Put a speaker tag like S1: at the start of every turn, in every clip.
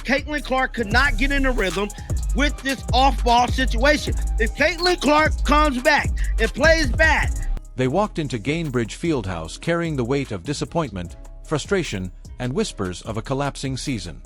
S1: Caitlin Clark could not get in a rhythm with this off-ball situation. If Caitlin Clark comes back and plays bad.
S2: They walked into Gainbridge Fieldhouse carrying the weight of disappointment, frustration, and whispers of a collapsing season.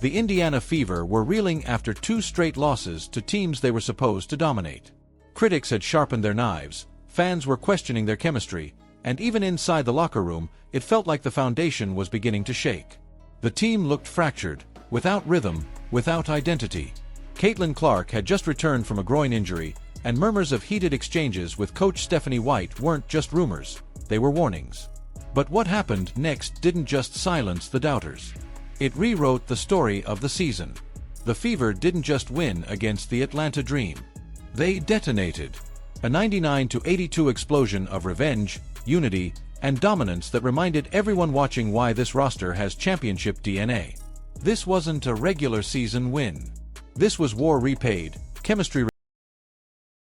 S2: The Indiana Fever were reeling after 2 straight losses to teams they were supposed to dominate. Critics had sharpened their knives, fans were questioning their chemistry, and even inside the locker room, it felt like the foundation was beginning to shake. The team looked fractured, without rhythm, without identity. Caitlin Clark had just returned from a groin injury, and murmurs of heated exchanges with coach Stephanie White weren't just rumors, they were warnings. But what happened next didn't just silence the doubters. It rewrote the story of the season. The Fever didn't just win against the Atlanta Dream. They detonated. A 99-82 explosion of revenge, unity, and dominance that reminded everyone watching why this roster has championship DNA. This wasn't a regular season win. This was war repaid, chemistry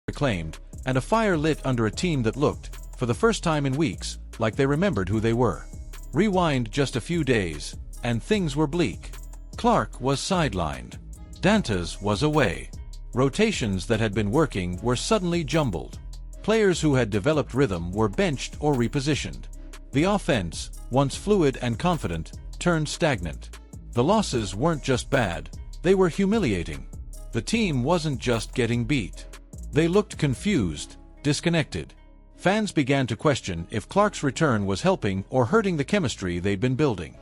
S2: reclaimed, and a fire lit under a team that looked, for the first time in weeks, like they remembered who they were. Rewind just a few days, and things were bleak. Clark was sidelined. Dantas was away. Rotations that had been working were suddenly jumbled. Players who had developed rhythm were benched or repositioned. The offense, once fluid and confident, turned stagnant. The losses weren't just bad, they were humiliating. The team wasn't just getting beat. They looked confused, disconnected. Fans began to question if Clark's return was helping or hurting the chemistry they'd been building.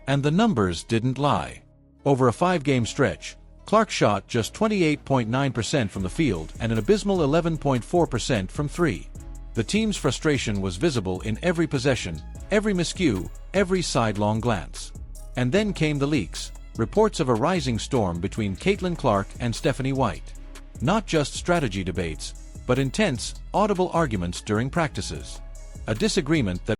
S2: And the numbers didn't lie. Over a 5-game stretch, Clark shot just 28.9% from the field and an abysmal 11.4% from 3. The team's frustration was visible in every possession, every miscue, every sidelong glance. And then came the leaks, reports of a rising storm between Caitlin Clark and Stephanie White. Not just strategy debates, but intense, audible arguments during practices. A disagreement that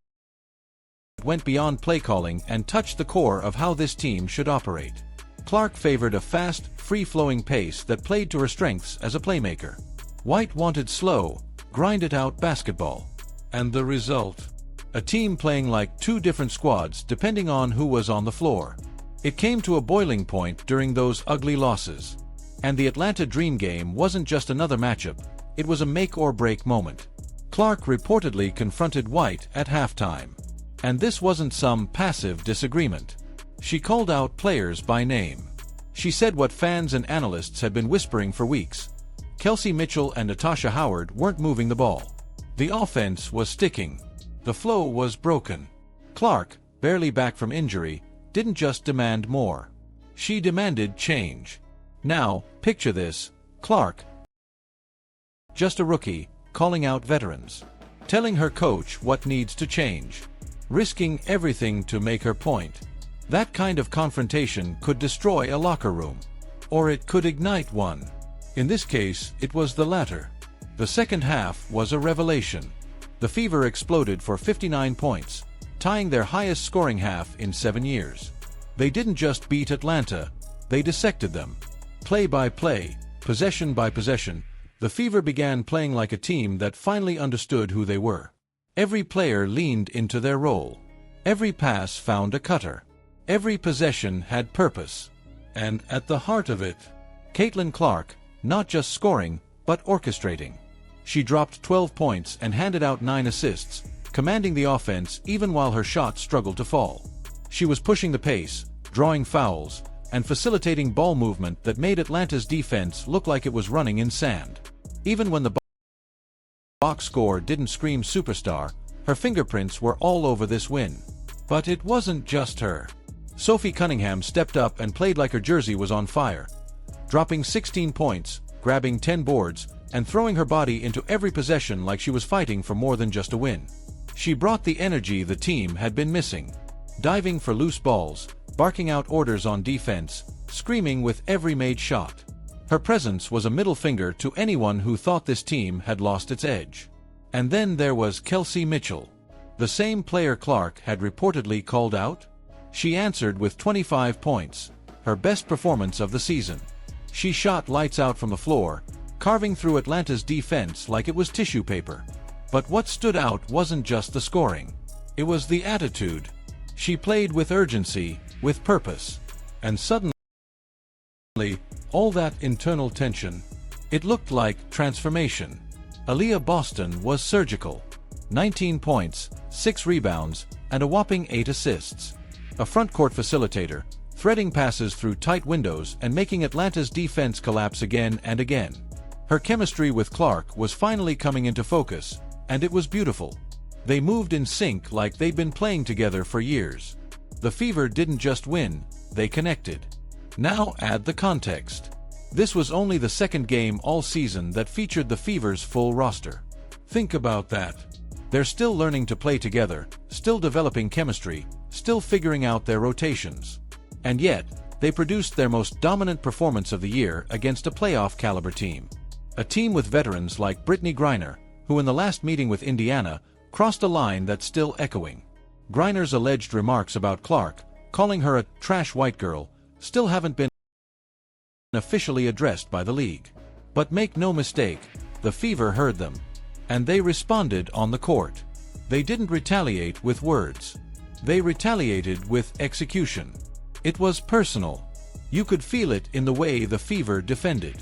S2: went beyond play calling and touched the core of how this team should operate. Clark favored a fast, free-flowing pace that played to her strengths as a playmaker. White wanted slow, grind-it-out basketball. And the result? A team playing like 2 different squads depending on who was on the floor. It came to a boiling point during those ugly losses. And the Atlanta Dream game wasn't just another matchup, it was a make-or-break moment. Clark reportedly confronted White at halftime. And this wasn't some passive disagreement. She called out players by name. She said what fans and analysts had been whispering for weeks. Kelsey Mitchell and Natasha Howard weren't moving the ball. The offense was sticking. The flow was broken. Clark, barely back from injury, didn't just demand more. She demanded change. Now, picture this, Clark, just a rookie, calling out veterans, telling her coach what needs to change, risking everything to make her point. That kind of confrontation could destroy a locker room, or it could ignite one. In this case, it was the latter. The second half was a revelation. The Fever exploded for 59 points, tying their highest scoring half in 7 years. They didn't just beat Atlanta, they dissected them. Play by play, possession by possession, the Fever began playing like a team that finally understood who they were. Every player leaned into their role. Every pass found a cutter. Every possession had purpose. And at the heart of it, Caitlin Clark, not just scoring, but orchestrating. She dropped 12 points and handed out 9 assists, commanding the offense even while her shots struggled to fall. She was pushing the pace, drawing fouls, and facilitating ball movement that made Atlanta's defense look like it was running in sand. Even when the box score didn't scream superstar, her fingerprints were all over this win. But it wasn't just her. Sophie Cunningham stepped up and played like her jersey was on fire, dropping 16 points, grabbing 10 boards, and throwing her body into every possession like she was fighting for more than just a win. She brought the energy the team had been missing, diving for loose balls, barking out orders on defense, screaming with every made shot. Her presence was a middle finger to anyone who thought this team had lost its edge. And then there was Kelsey Mitchell, the same player Clark had reportedly called out. She answered with 25 points, her best performance of the season. She shot lights out from the floor, carving through Atlanta's defense like it was tissue paper. But what stood out wasn't just the scoring. It was the attitude. She played with urgency, with purpose. And suddenly, All that internal tension. It looked like transformation. Aaliyah Boston was surgical. 19 points, 6 rebounds, and a whopping 8 assists. A frontcourt facilitator, threading passes through tight windows and making Atlanta's defense collapse again and again. Her chemistry with Clark was finally coming into focus, and it was beautiful. They moved in sync like they'd been playing together for years. The Fever didn't just win, they connected. Now add the context. This was only the second game all season that featured the Fever's full roster. Think about that. They're still learning to play together, still developing chemistry, still figuring out their rotations. And yet, they produced their most dominant performance of the year against a playoff-caliber team. A team with veterans like Brittney Griner, who in the last meeting with Indiana, crossed a line that's still echoing. Griner's alleged remarks about Clark, calling her a trash white girl, still haven't been officially addressed by the league. But make no mistake, the Fever heard them. And they responded on the court. They didn't retaliate with words. They retaliated with execution. It was personal. You could feel it in the way the Fever defended.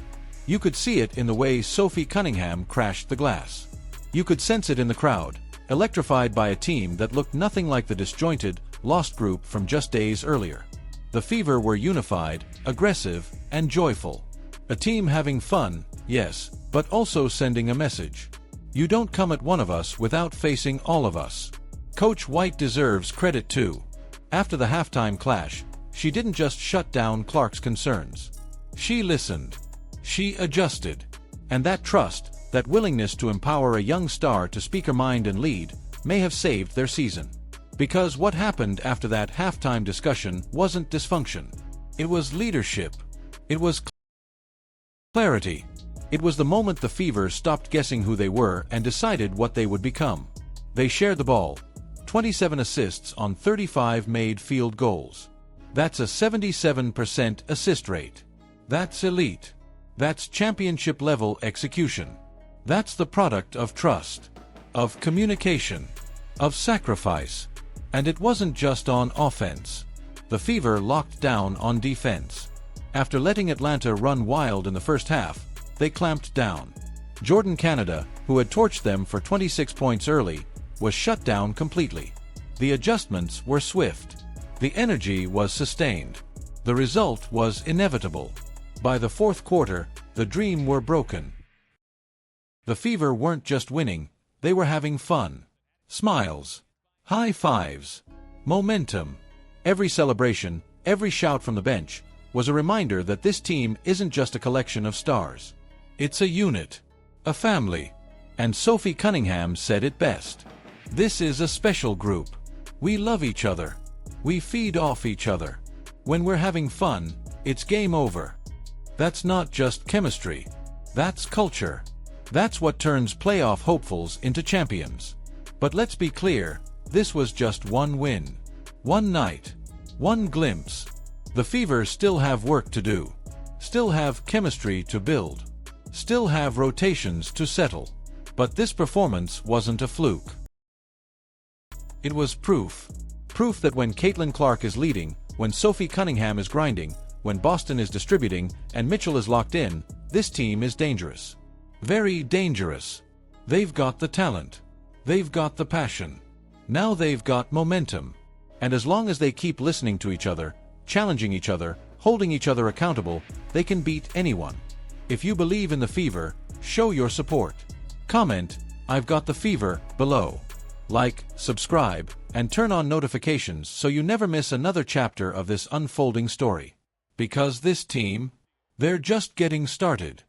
S2: You could see it in the way Sophie Cunningham crashed the glass. You could sense it in the crowd, electrified by a team that looked nothing like the disjointed, lost group from just days earlier. The Fever were unified, aggressive, and joyful. A team having fun, yes, but also sending a message. You don't come at one of us without facing all of us. Coach White deserves credit too. After the halftime clash, she didn't just shut down Clark's concerns. She listened. She adjusted. And that trust, that willingness to empower a young star to speak her mind and lead, may have saved their season. Because what happened after that halftime discussion wasn't dysfunction. It was leadership. It was clarity. It was the moment the Fever stopped guessing who they were and decided what they would become. They shared the ball. 27 assists on 35 made field goals. That's a 77% assist rate. That's elite. That's championship-level execution. That's the product of trust, of communication, of sacrifice. And it wasn't just on offense. The Fever locked down on defense. After letting Atlanta run wild in the first half, they clamped down. Jordan Canada, who had torched them for 26 points early, was shut down completely. The adjustments were swift. The energy was sustained. The result was inevitable. By the fourth quarter, the dream were broken. The Fever weren't just winning, they were having fun. Smiles. High fives. Momentum. Every celebration, every shout from the bench, was a reminder that this team isn't just a collection of stars. It's a unit. A family. And Sophie Cunningham said it best. This is a special group. We love each other. We feed off each other. When we're having fun, it's game over. That's not just chemistry. That's culture. That's what turns playoff hopefuls into champions. But let's be clear, this was just one win. One night. One glimpse. The Fever still have work to do. Still have chemistry to build. Still have rotations to settle. But this performance wasn't a fluke. It was proof. Proof that when Caitlin Clark is leading, when Sophie Cunningham is grinding, when Boston is distributing, and Mitchell is locked in, this team is dangerous. Very dangerous. They've got the talent. They've got the passion. Now they've got momentum. And as long as they keep listening to each other, challenging each other, holding each other accountable, they can beat anyone. If you believe in the Fever, show your support. Comment, "I've got the Fever," below. Like, subscribe, and turn on notifications so you never miss another chapter of this unfolding story. Because this team, they're just getting started.